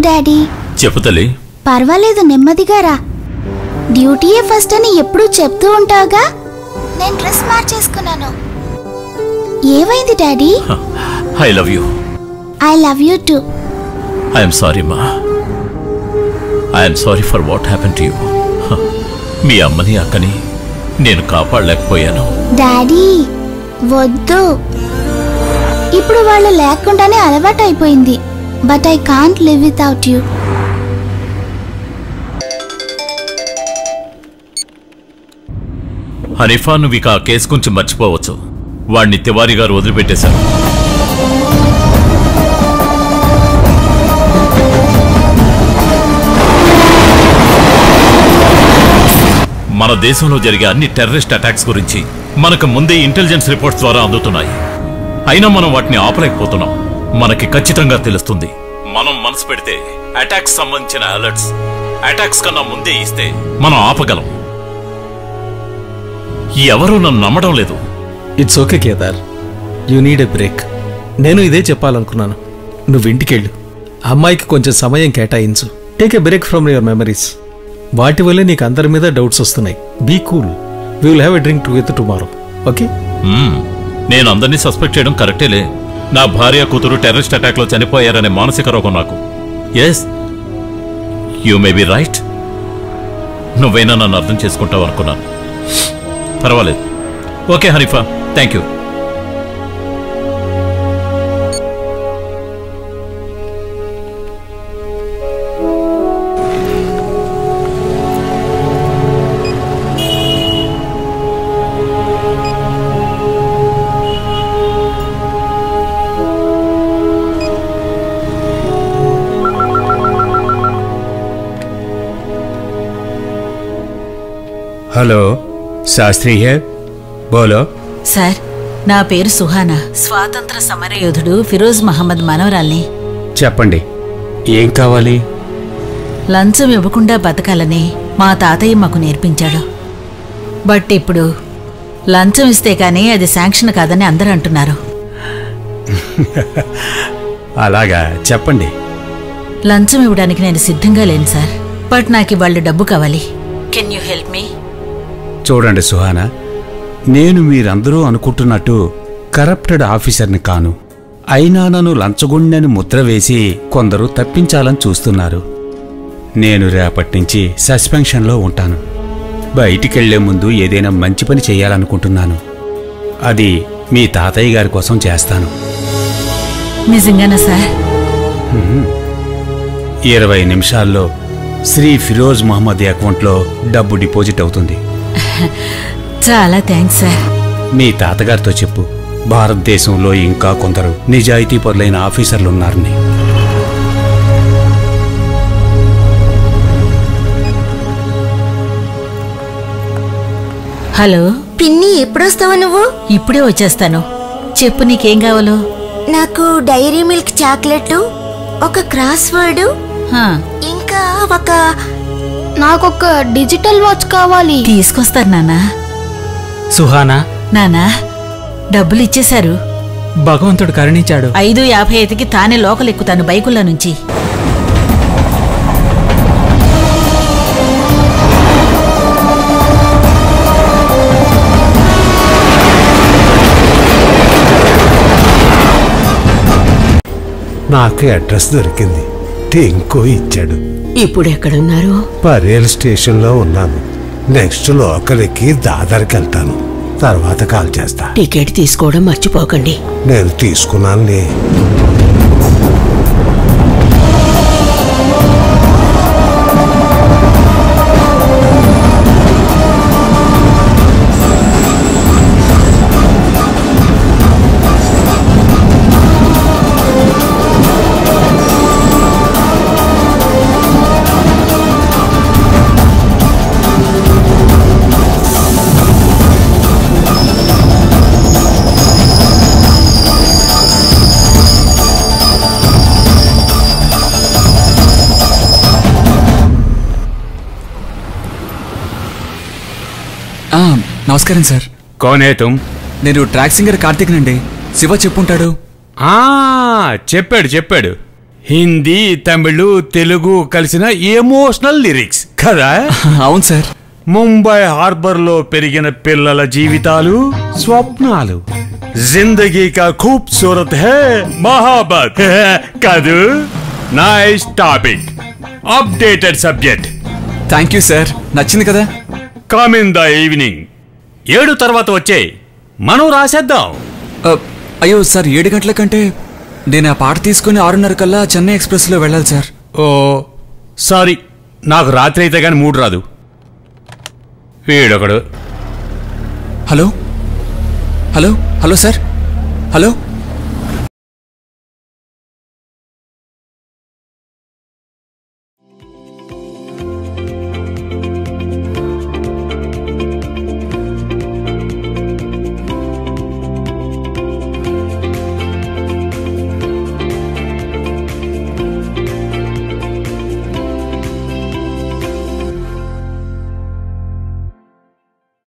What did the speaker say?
Daddy. చెప్పు తల్లి. పర్వాలేదు, నెమ్మదిగా రా. డ్యూటీయే ఫస్ట్ అని ఎప్పుడూ చెప్తూ ఉంటావుగా. నేను డ్రెస్ మార్చేసుకున్నాను. ఏమైంది daddy? I love you. I love you too. I'm sorry మా. I'm sorry for what happen to you. మీ అమ్మని అక్కని నేను కాపాడలేకపోయాను. డాడీ వద్దు. ఇప్పుడు వాళ్ళు లేకుండానే అలవాటు అయిపోయింది. But I can't live without you. Hanifa, నువ్వు ఇక ఆ కేసు గురించి మర్చిపోవచ్చు. వాడిని తివారీ గారు వదిలిపెట్టేశారు. మన దేశంలో జరిగే అన్ని టెర్రరిస్ట్ అటాక్స్ గురించి మనకు ముందే ఇంటెలిజెన్స్ రిపోర్ట్స్ ద్వారా అందుతున్నాయి. అయినా మనం వాటిని ఆపలేకపోతున్నాం. మనకి ఖచ్చితంగా తెలుస్తుంది, మనం మనసు పెడితే అటాక్స్ సంబంధించిన అలర్ట్స్ అటాక్స్ కన్నా ముందే ఇస్తే మనం ఆపగలం. ఎవరూ నన్ను నమ్మడం లేదు. It's okay Kedar, you need a break. నేను ఇదే చెప్పాలనుకున్నాను. నువ్వు ఇంటికెళ్ళు, అమ్మాయికి కొంచెం సమయం కేటాయించు. Take a break from your memories. వాటి వల్లే నీకు అందరి మీద డౌట్స్ వస్తున్నాయి. Be cool. We will have a drink together tomorrow. Okay? నేను అందరినీ సస్పెక్ట్ చేయడం కరెక్టేలే. నా భార్య కూతురు టెర్రరిస్ట్ అటాక్ లో చనిపోయారనే మానసిక రోగం నాకు. Yes, you may be right. నువ్వైనా నన్ను అర్థం చేసుకుంటావు అనుకున్నాను. పర్వాలేదు. Okay Hanifa, thank you. Hello, Shastri here. బోలో. సార్, నా పేరు సుహానా. స్వాతంత్ర సమరయోధుడు ఫిరోజ్ మహమ్మద్ మనవరాల్ని. చెప్పండి, ఏం కావాలి? లంచం ఇవ్వకుండా బతకాలని మా తాతయ్య మాకు నేర్పించాడు. బట్ ఇప్పుడు లంచం ఇస్తే కానీ అది శాంక్షన్ కాదని అందరూ అంటున్నారు. అలాగా, చెప్పండి. లంచం ఇవ్వడానికి నేను సిద్ధంగా లేను సార్. బట్ నాకు వాళ్ళు డబ్బు కావాలి. Can you help me? చూడండి సుహానా, నేను మీరందరూ అనుకుంటున్నట్టు కరప్టెడ్ ఆఫీసర్ని కాను. అయినా నన్ను లంచగొండని ముద్ర వేసి కొందరు తప్పించాలని చూస్తున్నారు. నేను రేపట్నుంచి సస్పెన్షన్లో ఉంటాను. బయటికెళ్లే ముందు ఏదైనా మంచి పని చేయాలనుకుంటున్నాను. అది మీ తాతయ్య గారి కోసం చేస్తాను. నిజంగానా సార్? 20 నిమిషాల్లో శ్రీ ఫిరోజ్ మహమ్మద్ అకౌంట్లో డబ్బు డిపాజిట్ అవుతుంది. చాలా థ్యాంక్స్ సార్. మీ తాతగారితో చెప్పు, భారతదేశంలో ఇంకా కొందరు నిజాయితీ పరులైన ఆఫీసర్లున్నారని. హలో పిన్ని, ఎప్పుడొస్తావు నువ్వు? ఇప్పుడే వచ్చేస్తాను. చెప్పు, నీకేం కావాలో? నాకు డైరీ మిల్క్ చాక్లెట్, ఒక క్రాస్ వర్డ్, ఇంకా నాకొక డిజిటల్ వాచ్ కావాలి. తీసుకొస్తారు నాన్నా. సుహానా, నానా డబ్బులు ఇచ్చేశారు. భగవంతుడు కరుణించాడు. 5:55కి తానే లోకలెక్కుతాను బైకుల్లో నుంచి. నాకు అడ్రస్ దొరికింది. టింకు ఇచ్చాడు. ఇప్పుడు ఎక్కడున్నారు? పరేల్ స్టేషన్లో ఉన్నాను. నెక్స్ట్ లోకల్ ఎక్కి దాదర్కి వెళ్తాను. తర్వాత కాల్ చేస్తా. టికెట్ తీసుకోవడం మర్చిపోకండి. నేను తీసుకున్నానులే. నమస్కారం సార్. కౌన్ హై తుమ్? నేను ట్రాక్ సింగర్ కార్తీక్ నండి. శివ చెప్పుంటాడు. చెప్పాడు. హిందీ తమిళ్ తెలుగు కలిసిన ఎమోషనల్ లిరిక్స్ కదా? అవును సార్. ముంబై హార్బర్లో పెరిగిన పిల్లల జీవితాలు, స్వప్నాలు. జిందగీ కా ఖూబ్సూరత్ హై మహాబత్ కాదు? Nice topic, updated subject. Thank you sir. నచ్చింది కదా? Come in the evening. 7 తర్వాత వచ్చే మనం రాసేద్దాం. అయ్యో సార్, 7 గంటల కంటే నేను ఆ పాట తీసుకుని 6:30 కల్లా చెన్నై ఎక్స్ప్రెస్లో వెళ్ళాలి సార్. ఓ సారీ, నాకు రాత్రి అయితే కానీ మూడు రాదు. వీడొకడు. Hello hello hello sir, hello